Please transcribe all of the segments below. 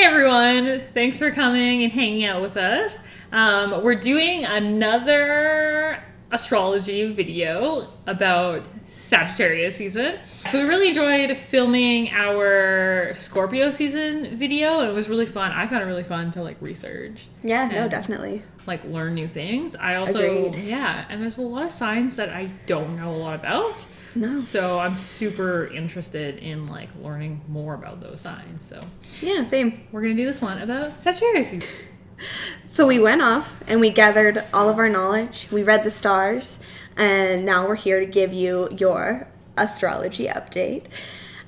Hey everyone, thanks for coming and hanging out with us. We're doing another astrology video about Sagittarius season. So we really enjoyed filming our Scorpio season video, and it was really fun. I found it really fun to research. Yeah, no, definitely. Learn new things. I also, Agreed. Yeah, and there's a lot of signs that I don't know a lot about. No. So I'm super interested in learning more about those signs. So Yeah, same. we're gonna do this one about Sagittarius. So we went off and we gathered all of our knowledge. We read the stars, and now we're here to give you your astrology update.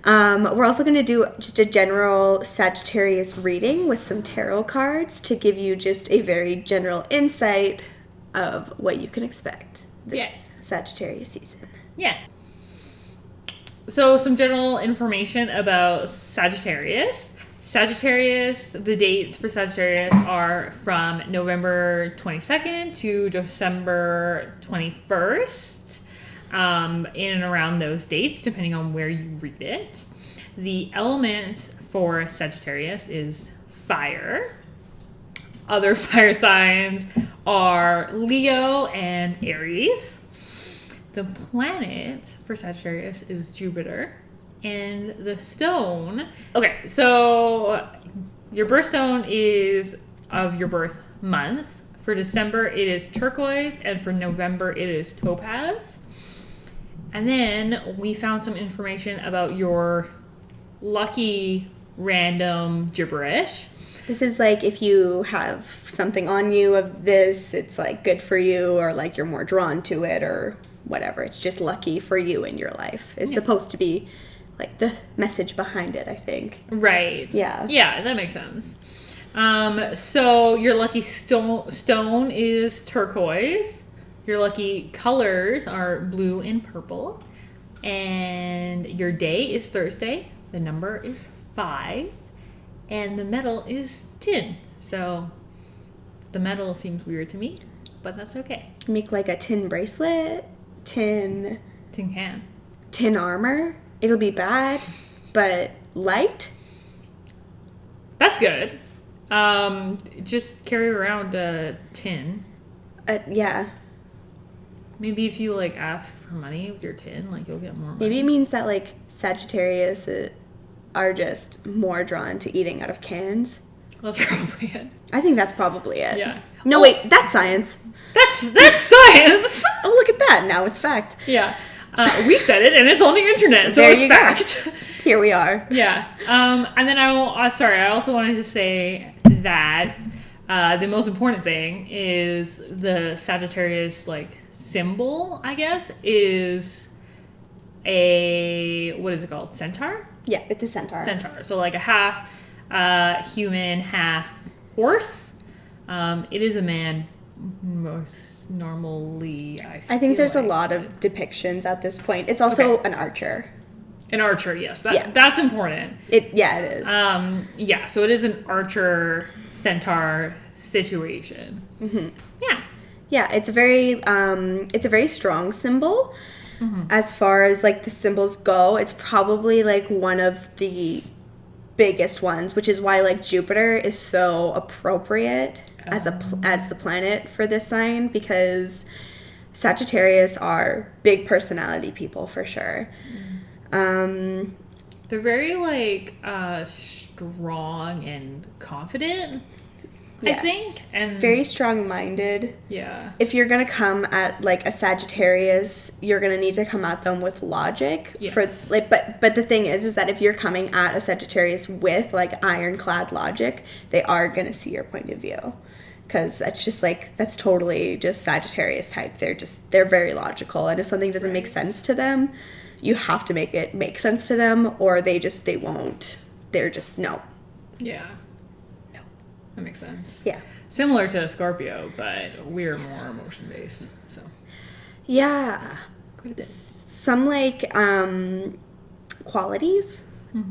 We're also going to do just a general Sagittarius reading with some tarot cards to give you just a very general insight of what you can expect this Sagittarius season. Yeah. So some general information about Sagittarius. Sagittarius, the dates for Sagittarius are from November 22nd to December 21st, in and around those dates, depending on where you read it. The element for Sagittarius is fire. Other fire signs are Leo and Aries. The planet for Sagittarius is Jupiter. And the stone... Okay, so your birthstone is of your birth month. For December, it is turquoise. And for November, it is topaz. And then we found some information about your lucky random gibberish. This is if you have something on you of this, it's good for you, or you're more drawn to it, or whatever. It's just lucky for you in your life. It's supposed to be the message behind it, I think. Right. Yeah. Yeah, that makes sense. So your lucky stone is turquoise. Your lucky colors are blue and purple. And your day is Thursday. The number is 5. And the metal is tin. So the metal seems weird to me, but that's okay. Make a tin bracelet, tin Tin can. tin armor. It'll be bad, but light. That's good. Just carry around a tin. Yeah. Maybe if you ask for money with your tin, you'll get more money. Maybe it means that Sagittarius are just more drawn to eating out of cans. That's probably it. I think that's probably it. Yeah. No, wait, that's science. That's science. Oh, look at that. Now it's fact. Yeah. We said it, and it's on the internet, so There it's you fact. go. Here we are. Yeah. And then I also wanted to say that the most important thing is the Sagittarius symbol, I guess, is what is it called? Centaur? Yeah, it's a centaur. Centaur. So a half human, half horse. It is a man most normally, I think there's a lot of depictions at this point. It's also an archer. An archer, yes. That's important. It is. So it is an archer centaur situation. Mm-hmm. Yeah. Yeah, it's a very strong symbol. Mm-hmm. As far as the symbols go, it's probably one of the biggest ones, which is why Jupiter is so appropriate as the planet for this sign, because Sagittarius are big personality people for sure. They're very strong and confident. Yes. I think, and very strong-minded. Yeah. If you're gonna come at a Sagittarius, you're gonna need to come at them with logic. Yes. But the thing is that if you're coming at a Sagittarius with ironclad logic, they are gonna see your point of view, because that's just that's totally just Sagittarius type. They're very logical, and if something doesn't make sense to them, you have to make it make sense to them, or they won't. They're just no. Yeah. That makes sense. Yeah. Similar to Scorpio, but we're more emotion-based, so. Yeah. Quite a bit. Some, qualities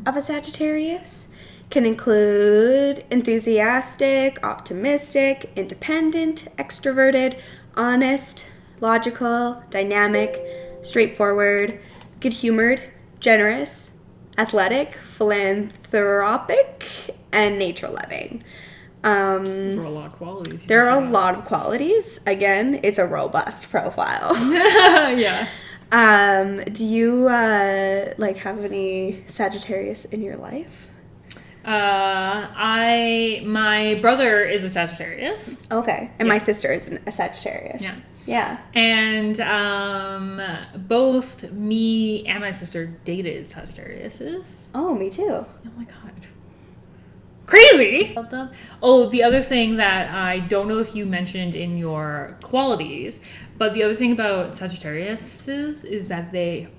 of a Sagittarius can include enthusiastic, optimistic, independent, extroverted, honest, logical, dynamic, straightforward, good-humored, generous, athletic, philanthropic, and nature loving. Those are a lot of qualities. There are a lot of qualities. Again, it's a robust profile. Yeah. Do you like have any Sagittarius in your life? My brother is a Sagittarius. Okay. And my sister is a Sagittarius. Yeah. Yeah. And both me and my sister dated Sagittariuses. Oh, me too. Oh my god. Crazy! Oh, the other thing that I don't know if you mentioned in your qualities, but the other thing about Sagittariuses is that they're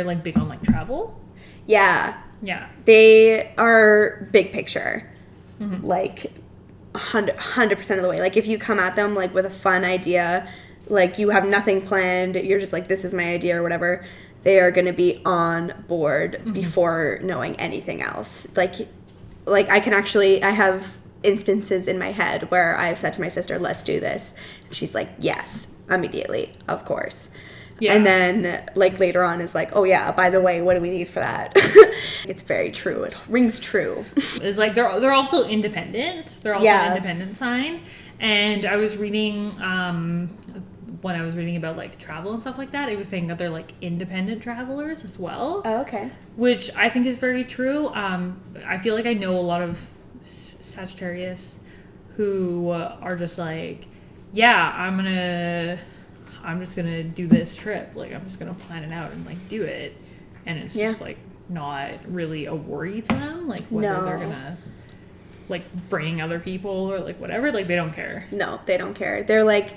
like big on like travel. Yeah. Yeah. They are big picture. Like 100% of the way. Like if you come at them like with a fun idea, like you have nothing planned, you're just like, this is my idea or whatever, they are going to be on board before knowing anything else. Like I have instances in my head where I've said to my sister, let's do this. And she's like, yes, immediately, of course. Yeah. And then like later on is like, oh yeah, by the way, what do we need for that? It's very true. It rings true. It's like they're also independent. They're also an independent sign. And I was reading when I was reading about like travel and stuff like that, it was saying that they're like independent travelers as well. Oh, okay. Which I think is very true. I feel like I know a lot of Sagittarius who are just like, yeah, I'm just gonna do this trip. Like I'm just gonna plan it out and like do it, and it's just like not really a worry to them. Like whether they're gonna like bring other people or like whatever. Like they don't care. No, they don't care. They're like,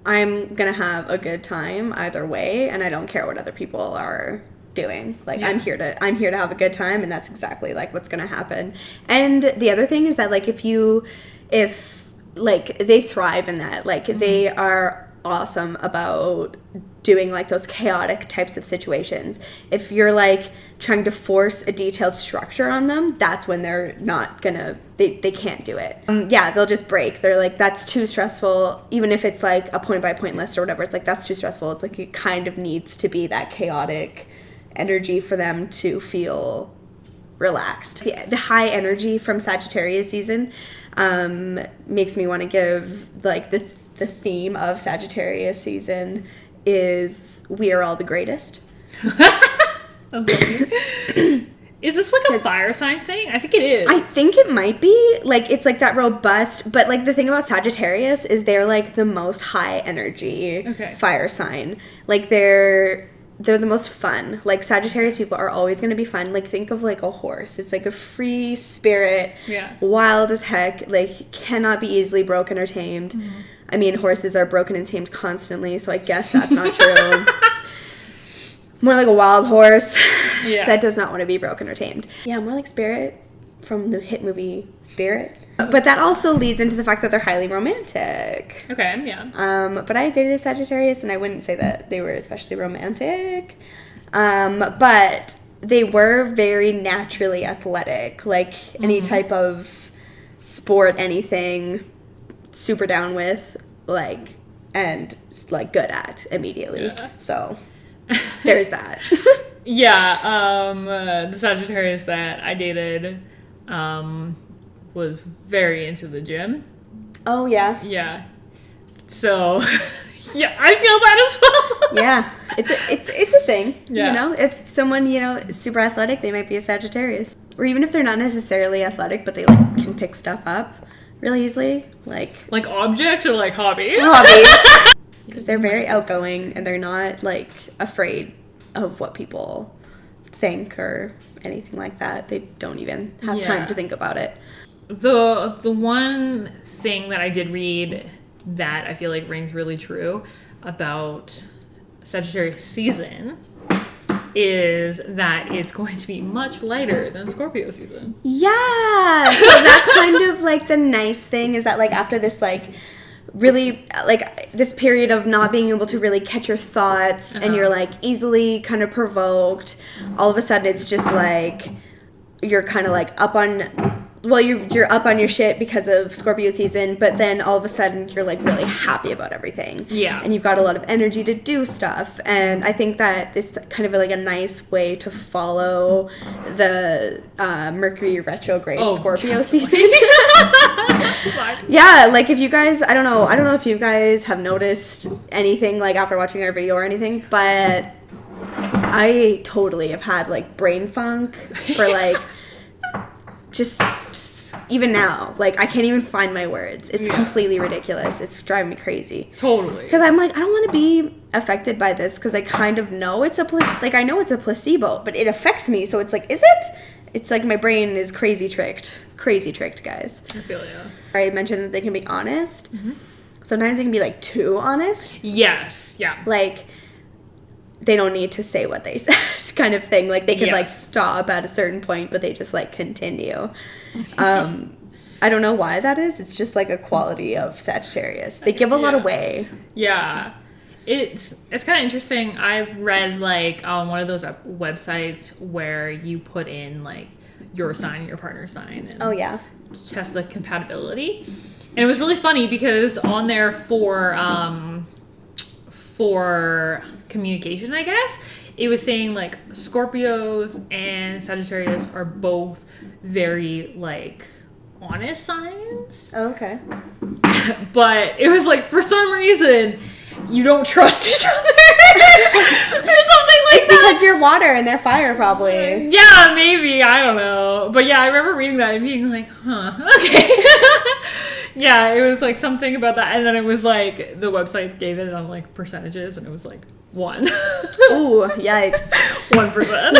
I'm gonna have a good time either way, and I don't care what other people are doing. Like I'm here to have a good time, and that's exactly like what's gonna happen. And the other thing is that like if like they thrive in that, like they are awesome about doing like those chaotic types of situations. If you're like trying to force a detailed structure on them, that's when they're not gonna, they can't do it. They'll just break. They're like, that's too stressful. Even if it's like a point by point list or whatever, it's like, that's too stressful. It's like, it kind of needs to be that chaotic energy for them to feel relaxed. The high energy from Sagittarius season makes me want to give like the theme of Sagittarius season is we are all the greatest. Is this like a fire sign thing? I think it is. I think it might be. Like it's like that robust, but like the thing about Sagittarius is they're like the most high energy fire sign. Like they're the most fun. Like Sagittarius people are always going to be fun. Like think of like a horse. It's like a free spirit, wild as heck, like cannot be easily broken or tamed. I mean, horses are broken and tamed constantly, so I guess that's not true. More like a wild horse that does not want to be broken or tamed. Yeah, more like Spirit from the hit movie Spirit. But that also leads into the fact that they're highly romantic. Okay, yeah. But I dated a Sagittarius, and I wouldn't say that they were especially romantic. But they were very naturally athletic. Like any type of sport, anything, super down with, like, and like good at immediately. So there's that. The Sagittarius that I dated was very into the gym. Oh yeah. Yeah. So I feel that as well. Yeah. It's a thing. Yeah. You know, if someone, is super athletic, they might be a Sagittarius. Or even if they're not necessarily athletic, but they like can pick stuff up really easily, like objects or like hobbies. Because they're very outgoing and they're not like afraid of what people think or anything like that. They don't even have time to think about it. The one thing that I did read that I feel like rings really true about Sagittarius season is that it's going to be much lighter than Scorpio season. Yeah. So that's kind of like the nice thing is that like after this like really like this period of not being able to really catch your thoughts and you're like easily kind of provoked, all of a sudden it's just like you're kind of like up on well, you're up on your shit because of Scorpio season, but then all of a sudden you're like really happy about everything. Yeah. And you've got a lot of energy to do stuff. And I think that it's kind of like a nice way to follow the Mercury retrograde Scorpio season. Yeah, like if you guys, I don't know if you guys have noticed anything like after watching our video or anything, but I totally have had like brain funk for like just even now. Like I can't even find my words. It's completely ridiculous. It's driving me crazy. Totally. Because I'm like, I don't want to be affected by this because I kind of know it's I know it's a placebo, but it affects me. So it's like, is it? It's like my brain is crazy tricked, guys. I feel you. I mentioned that they can be honest. Mm-hmm. Sometimes they can be like too honest. Yes. Yeah. Like they don't need to say what they said kind of thing. Like they could like stop at a certain point, but they just like continue. I don't know why that is. It's just like a quality of Sagittarius. They give a lot away. Yeah. It's kind of interesting. I read like on one of those websites where you put in like your sign and your partner's sign and test the compatibility. And it was really funny because on there for communication, I guess, it was saying like Scorpios and Sagittarius are both very like honest signs. Oh, okay. But it was like for some reason you don't trust each other or something like it's that. Because you're water and they're fire, probably. Yeah, maybe. I don't know. But yeah, I remember reading that and being like, huh, okay. Yeah, it was like something about that. And then it was like the website gave it on like percentages and it was like 1. Ooh, yikes. 1%. 1%.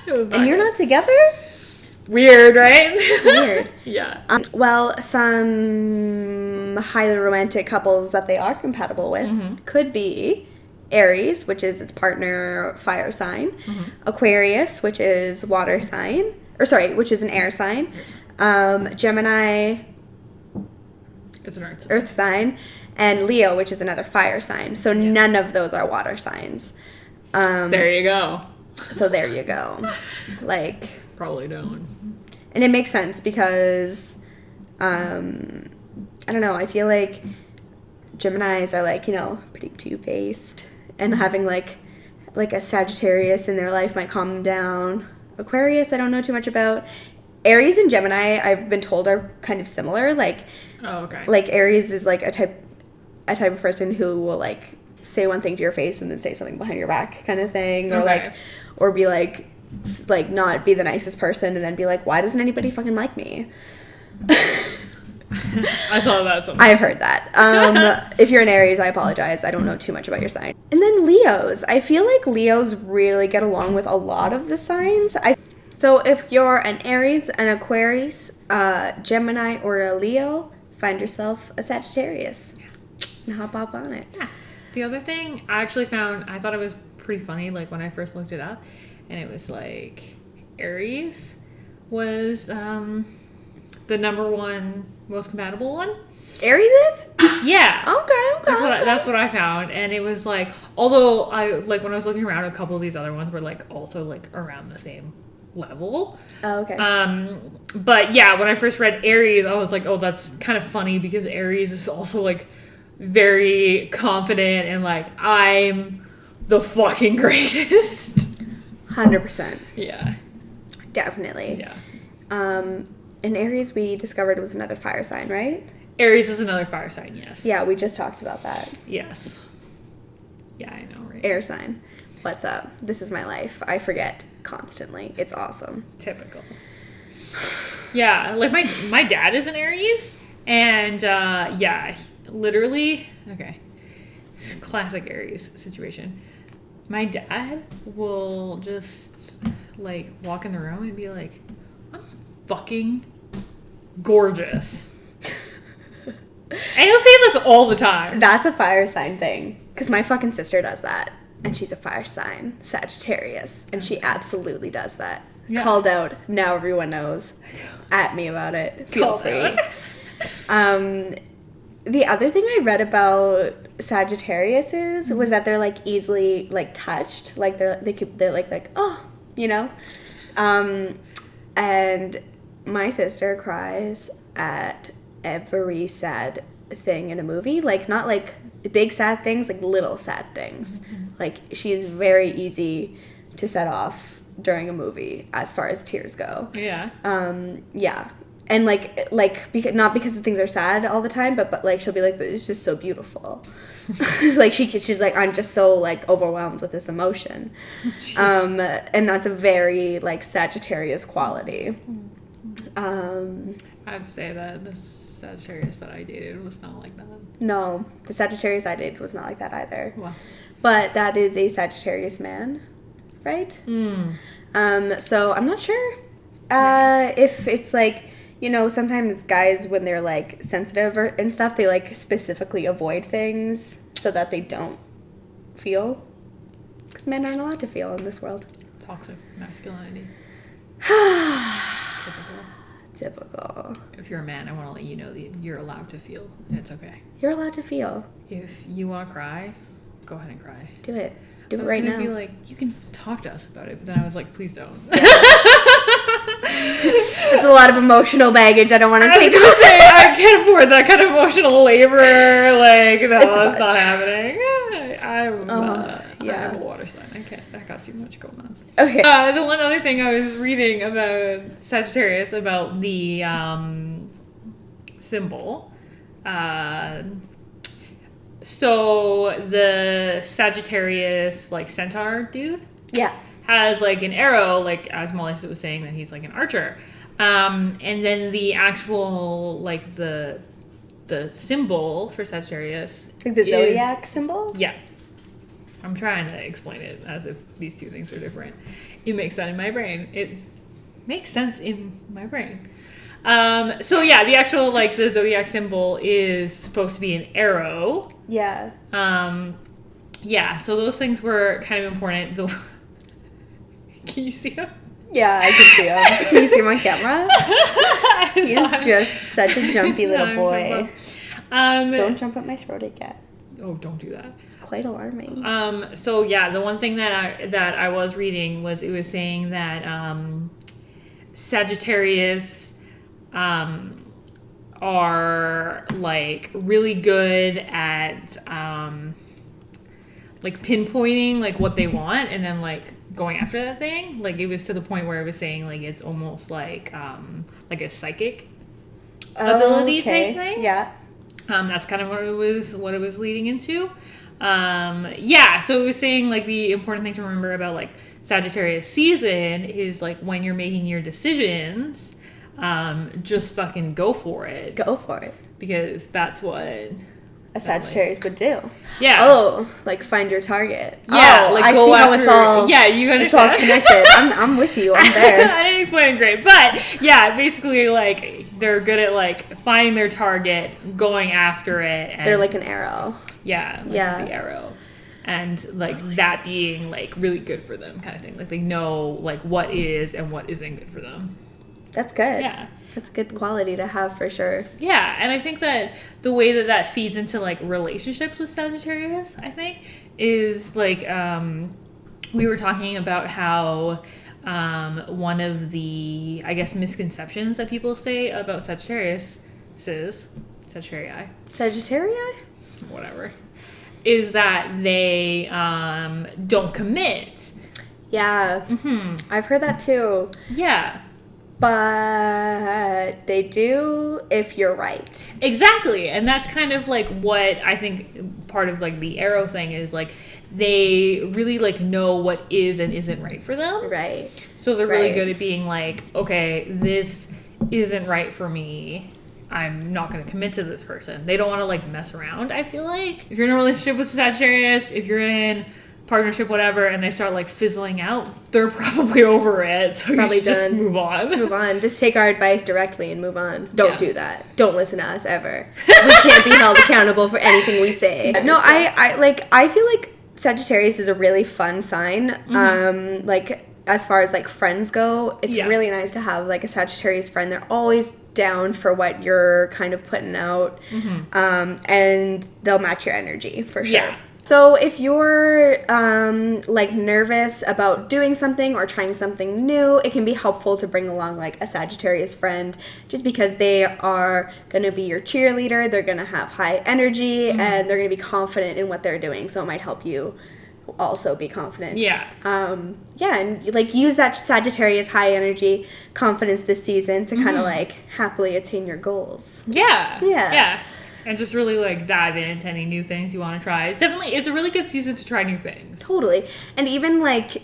It was and you're not together? Weird, right? Weird. Yeah. Well, some highly romantic couples that they are compatible with could be Aries, which is its partner fire sign, Aquarius, which is water sign, which is an air sign, Gemini, it's an earth sign, and Leo, which is another fire sign. So none of those are water signs. There you go. So there you go. Like, probably don't. And it makes sense because, I don't know, I feel like Geminis are like, pretty two-faced. And having like a Sagittarius in their life might calm them down. Aquarius, I don't know too much about. Aries and Gemini, I've been told, are kind of similar. Like, oh, okay. Like Aries is like a type of person who will like say one thing to your face and then say something behind your back, kind of thing, or or be like not be the nicest person and then be like, why doesn't anybody fucking like me? I saw that somewhere. I've heard that. If you're an Aries, I apologize. I don't know too much about your sign. And then Leos. I feel like Leos really get along with a lot of the signs. So if you're an Aries, an Aquarius, Gemini, or a Leo, find yourself a Sagittarius. And hop on it. Yeah. The other thing I actually found, I thought it was pretty funny, like when I first looked it up, and it was like Aries was the number one most compatible one. Aries is? Yeah. Okay. That's what I found, and it was like, although I like when I was looking around, a couple of these other ones were like also like around the same level. Oh, okay. But yeah, when I first read Aries, I was like, oh, that's kind of funny because Aries is also like very confident and like, I'm the fucking greatest. 100%. Yeah. Definitely. Yeah. And Aries, we discovered, was another fire sign, right? Aries is another fire sign, yes. Yeah, we just talked about that. Yes. Yeah, I know, right? Air sign. What's up? This is my life. I forget constantly. It's awesome. Typical. Yeah, like my dad is an Aries, and yeah, literally, okay, classic Aries situation. My dad will just like walk in the room and be like, I'm fucking gorgeous. And he'll say this all the time. That's a fire sign thing. Because my fucking sister does that. And she's a fire sign, Sagittarius. And she absolutely does that. Yeah. Called out. Now everyone knows. At me about it. Feel free. The other thing I read about Sagittarius was that they're like easily like touched. Like they're like, oh, you know? And my sister cries at every sad thing in a movie. Like, not like big sad things, like little sad things. Mm-hmm. Like, she's very easy to set off during a movie as far as tears go. Yeah. Yeah. And because, not because the things are sad all the time, but like she'll be like, it's just so beautiful. Like she's like, I'm just so like overwhelmed with this emotion. And that's a very like Sagittarius quality. I'd say that the Sagittarius that I dated was not like that. No, the Sagittarius I dated was not like that either. Well. But that is a Sagittarius man, right? So I'm not sure if it's like, you know, sometimes guys, when they're like sensitive and stuff, they like specifically avoid things so that they don't feel. Because men aren't allowed to feel in this world. Toxic masculinity. Typical. If you're a man, I want to let you know that you're allowed to feel. It's okay. You're allowed to feel. If you want to cry, go ahead and cry. Do it. Do it right now. I was going to be like, you can talk to us about it. But then I was like, please don't. Yeah. It's a lot of emotional baggage I don't want to take. I can't afford that kind of emotional labor. Like, no, it's not happening. I have a water sign. I got too much going on. Okay. The one other thing I was reading about Sagittarius, about the symbol. So the Sagittarius, like, centaur dude. Yeah. Has like an arrow, like as Melissa was saying, that he's like an archer. And then the actual, like the symbol for Sagittarius. Like the zodiac symbol? Yeah. I'm trying to explain it as if these two things are different. It makes sense in my brain. It makes sense in my brain. So yeah, the actual, like, the zodiac symbol is supposed to be an arrow. Yeah. Yeah, so those things were kind of important. Can you see him? Yeah, I can see him. Can you see him on camera? He's just such a jumpy little boy. Don't jump at my throat again. Oh, don't do that. It's quite alarming. So yeah, the one thing that I was reading was, it was saying that Sagittarius are like really good at like pinpointing like what they want, and then like going after that thing. Like, it was to the point where it was saying like it's almost like a psychic ability type thing. Yeah. That's kind of what it was leading into. Yeah, so it was saying like the important thing to remember about like Sagittarius season is like, when you're making your decisions, just fucking go for it. Go for it. Because that's what a Sagittarius would do. Yeah. Oh, like find your target. Yeah, oh, like I go see after, how it's all. Yeah, you understand. It's all connected. I'm with you. I'm there. I didn't explain it great, but yeah, basically like they're good at like finding their target, going after it. And, they're like an arrow. Yeah. Like the arrow. And like that being like really good for them, kind of thing. Like they know like what is and what isn't good for them. That's good. Yeah. That's a good quality to have for sure. Yeah, and I think that the way that feeds into like relationships with Sagittarius, I think, is like we were talking about how one of the, I guess, misconceptions that people say about Sagittarius is Sagittarii, whatever, is that they don't commit. Yeah. Mm-hmm. I've heard that too. Yeah. But they do if you're right. Exactly. And that's kind of like what I think part of like the arrow thing is, like they really like know what is and isn't right for them. Right. So they're really good at being like, okay, this isn't right for me. I'm not going to commit to this person. They don't want to like mess around, I feel like. If you're in a relationship with Sagittarius, if you're in partnership, whatever, and they start like fizzling out, they're probably over it. So probably you should just move on. Just move on. Just take our advice directly and move on. Don't do that. Don't listen to us ever. We can't be held accountable for anything we say. No, I feel like Sagittarius is a really fun sign. Mm-hmm. Like as far as like friends go, it's really nice to have like a Sagittarius friend. They're always down for what you're kind of putting out, and they'll match your energy for sure. Yeah. So if you're like nervous about doing something or trying something new, it can be helpful to bring along like a Sagittarius friend, just because they are going to be your cheerleader. They're going to have high energy and they're going to be confident in what they're doing. So it might help you also be confident. Yeah. And like use that Sagittarius high energy confidence this season to kind of like happily attain your goals. Yeah. And just really like dive into any new things you want to try. It's a really good season to try new things. Totally. And even like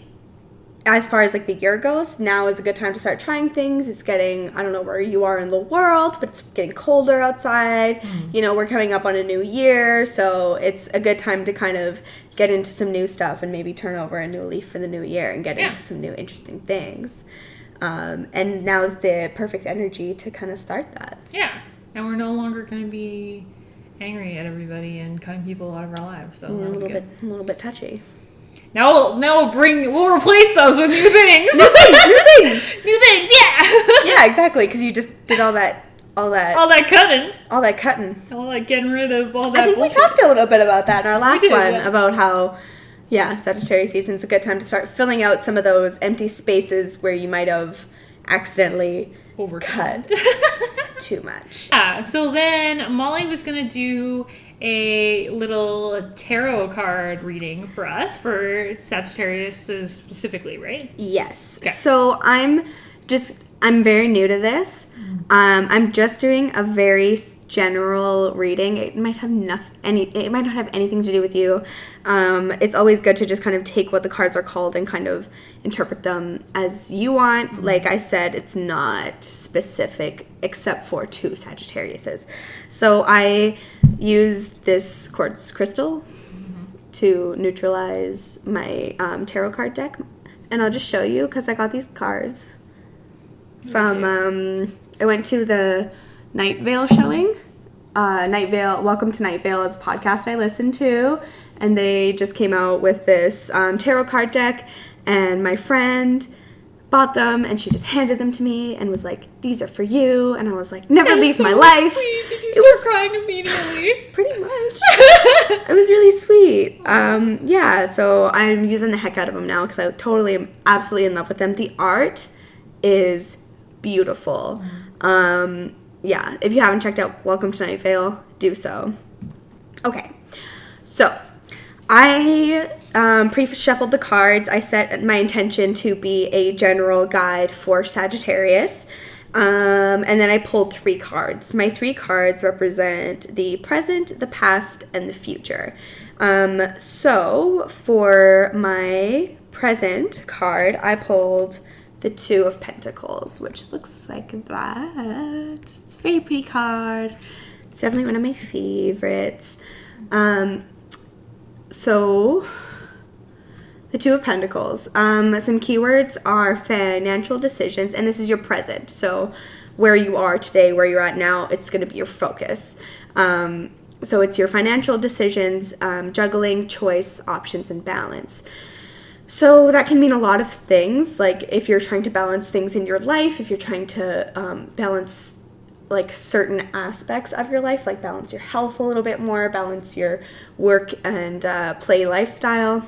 as far as like the year goes, now is a good time to start trying things. It's getting, I don't know where you are in the world, but it's getting colder outside. You know, we're coming up on a new year, so it's a good time to kind of get into some new stuff and maybe turn over a new leaf for the new year and get into some new interesting things. And now is the perfect energy to kind of start that. Yeah. And we're no longer going to be angry at everybody and cutting people out of our lives. So a little bit touchy. Now we'll replace those with new things. New things. New things, yeah. Yeah, exactly, because you just did all that cutting. All that cutting. All that getting rid of all that I think bullshit. we talked a little bit about that in our last one, yeah. about how, Sagittarius season is a good time to start filling out some of those empty spaces where you might have accidentally cut too much. Yeah, so then Molly was going to do a little tarot card reading for us, for Sagittarius specifically, right? Yes. Okay. So I'm very new to this. I'm just doing a very general reading. It might have not have anything to do with you. It's always good to just kind of take what the cards are called and kind of interpret them as you want. Like I said, it's not specific except for two Sagittariuses. So I used this quartz crystal to neutralize my tarot card deck, and I'll just show you because I got these cards from I went to the Night Vale showing. Welcome to Night Vale is a podcast I listen to, and they just came out with this tarot card deck, and my friend bought them, and she just handed them to me and was like, "These are for you," and I was like, "Never leave my life." Sweet. Did you start crying immediately? Pretty much. It was really sweet. So I'm using the heck out of them now because I totally am absolutely in love with them. The art is beautiful. If you haven't checked out Welcome to Night Vale, do so. Okay, so I pre-shuffled the cards. I set my intention to be a general guide for Sagittarius, and then I pulled 3 cards. My 3 cards represent the present, the past, and the future. So for my present card, I pulled the 2 of Pentacles, which looks like that. It's a very pretty card. It's definitely one of my favorites. So the 2 of Pentacles. Some keywords are financial decisions, and this is your present. So where you are today, where you're at now, it's going to be your focus. So it's your financial decisions, juggling, choice, options, and balance. So that can mean a lot of things, like if you're trying to balance things in your life, if you're trying to balance like certain aspects of your life, like balance your health a little bit more, balance your work and play lifestyle.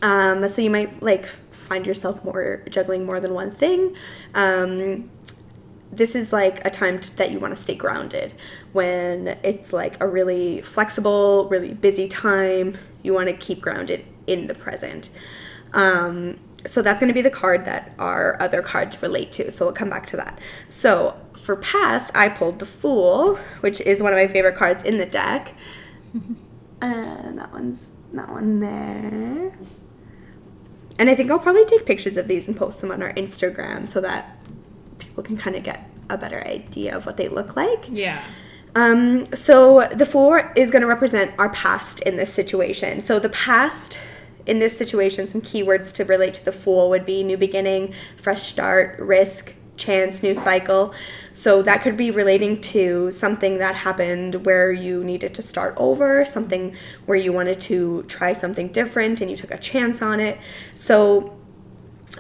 So you might like find yourself juggling more than one thing. This is like a time that you want to stay grounded. When it's like a really flexible, really busy time, you want to keep grounded in the present. So that's going to be the card that our other cards relate to. So we'll come back to that. So for past, I pulled the Fool, which is one of my favorite cards in the deck. And that one there. And I think I'll probably take pictures of these and post them on our Instagram so that people can kind of get a better idea of what they look like. Yeah. So the Fool is going to represent our past in this situation. So the past in this situation, some keywords to relate to the Fool would be new beginning, fresh start, risk, chance, new cycle. So that could be relating to something that happened where you needed to start over, something where you wanted to try something different and you took a chance on it. So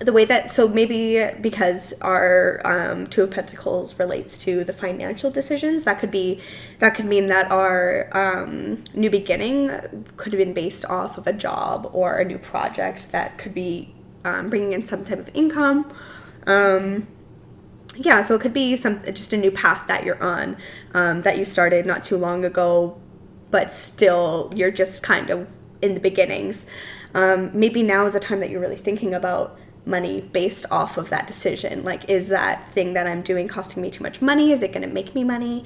the way that, so maybe because our Two of Pentacles relates to the financial decisions, that could mean that our new beginning could have been based off of a job or a new project that could be bringing in some type of income. Yeah, so it could be just a new path that you're on, that you started not too long ago, but still you're just kind of in the beginnings. Maybe now is a time that you're really thinking about money based off of that decision. Like, is that thing that I'm doing costing me too much money? Is it going to make me money?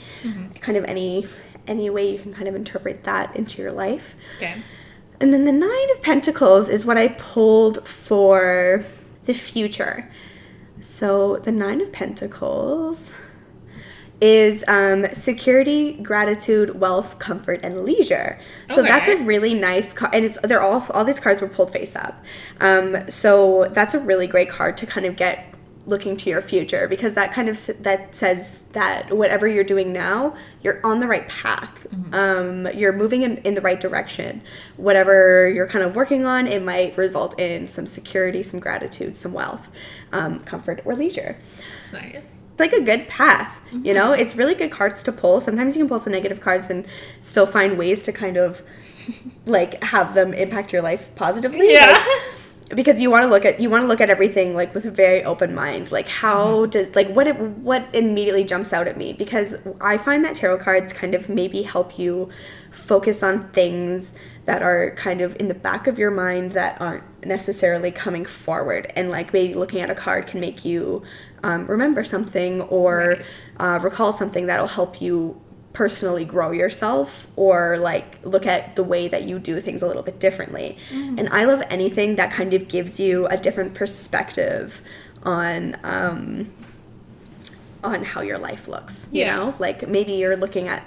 Kind of any way you can kind of interpret that into your life. Okay. And then the Nine of Pentacles is what I pulled for the future. So the Nine of Pentacles is security, gratitude, wealth, comfort, and leisure. So that's a really nice card, and they're all these cards were pulled face up. So that's a really great card to kind of get looking to your future, because that kind of that says that whatever you're doing now, you're on the right path. You're moving in the right direction. Whatever you're kind of working on, it might result in some security, some gratitude, some wealth, comfort, or leisure. That's nice. It's like a good path, you know? It's really good cards to pull. Sometimes you can pull some negative cards and still find ways to kind of like have them impact your life positively. Yeah. Like, because you want to look at everything like with a very open mind. Like, how does, like, what immediately jumps out at me? Because I find that tarot cards kind of maybe help you focus on things that are kind of in the back of your mind that aren't necessarily coming forward. And like maybe looking at a card can make you remember something or recall something that'll help you personally grow yourself, or like look at the way that you do things a little bit differently. And I love anything that kind of gives you a different perspective on how your life looks, you know? Like maybe you're looking at,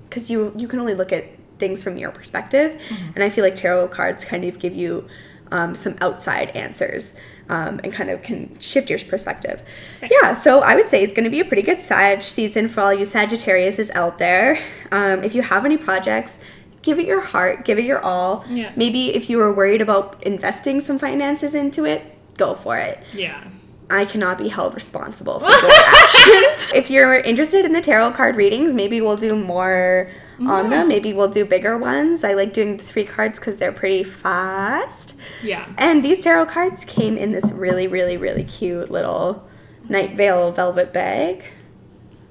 because you can only look at things from your perspective, and I feel like tarot cards kind of give you some outside answers, and kind of can shift your perspective. Yeah, so I would say it's going to be a pretty good Sag season for all you Sagittarius out there. If you have any projects, give it your heart, give it your all. Yeah. Maybe if you were worried about investing some finances into it, go for it. Yeah. I cannot be held responsible for your actions. If you're interested in the tarot card readings, maybe we'll do more on them. Maybe we'll do bigger ones. I like doing the 3 cards because they're pretty fast. Yeah. And these tarot cards came in this really, really, really cute little Night Vale velvet bag.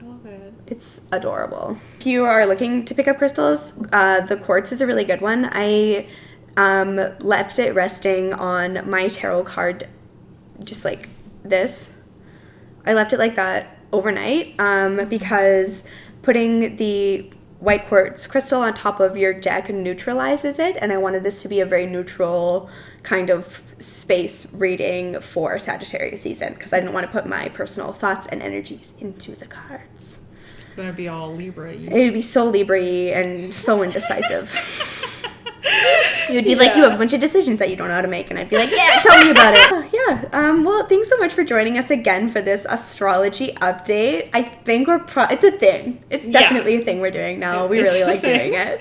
I love it. It's adorable. If you are looking to pick up crystals, the quartz is a really good one. I left it resting on my tarot card just like this. I left it like that overnight because putting the white quartz crystal on top of your deck neutralizes it, and I wanted this to be a very neutral kind of space reading for Sagittarius season, because I didn't want to put my personal thoughts and energies into the cards. It's gonna be all Libra-y. It would be so Libra-y and so indecisive. You'd be like, you have a bunch of decisions that you don't know how to make, and I'd be like, yeah, tell me about it. Well, thanks so much for joining us again for this astrology update. I think it's a thing. It's definitely a thing we're doing now. We really like doing it.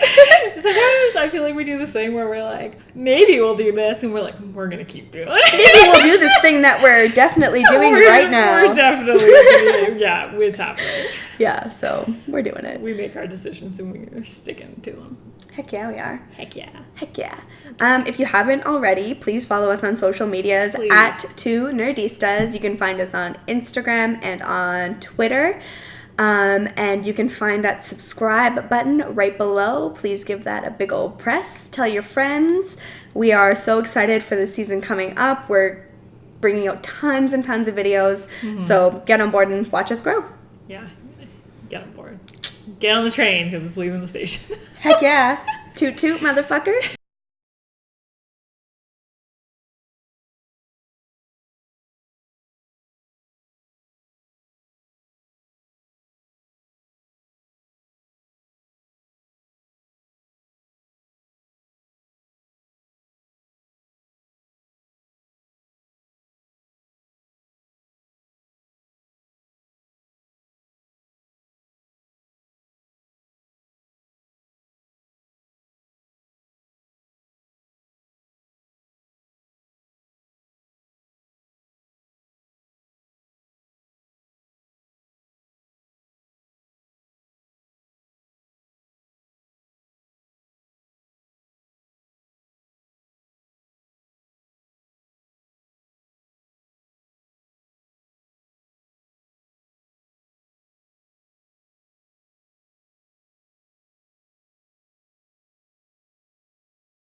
Sometimes I feel like we do this thing where we're like, maybe we'll do this, and we're like, we're gonna keep doing it. Maybe we'll do this thing that we're definitely doing right now. We're definitely doing, it's happening. Yeah, so we're doing it. We make our decisions and we're sticking to them. Heck yeah, we are. Heck yeah. Heck yeah. If you haven't already, please follow us on social medias at 2 Nerdistas. You can find us on Instagram and on Twitter. And you can find that subscribe button right below. Please give that a big old press. Tell your friends. We are so excited for the season coming up. We're bringing out tons and tons of videos. So get on board and watch us grow. Yeah. Get on board. Get on the train because it's leaving the station. Heck yeah. Toot toot, motherfucker.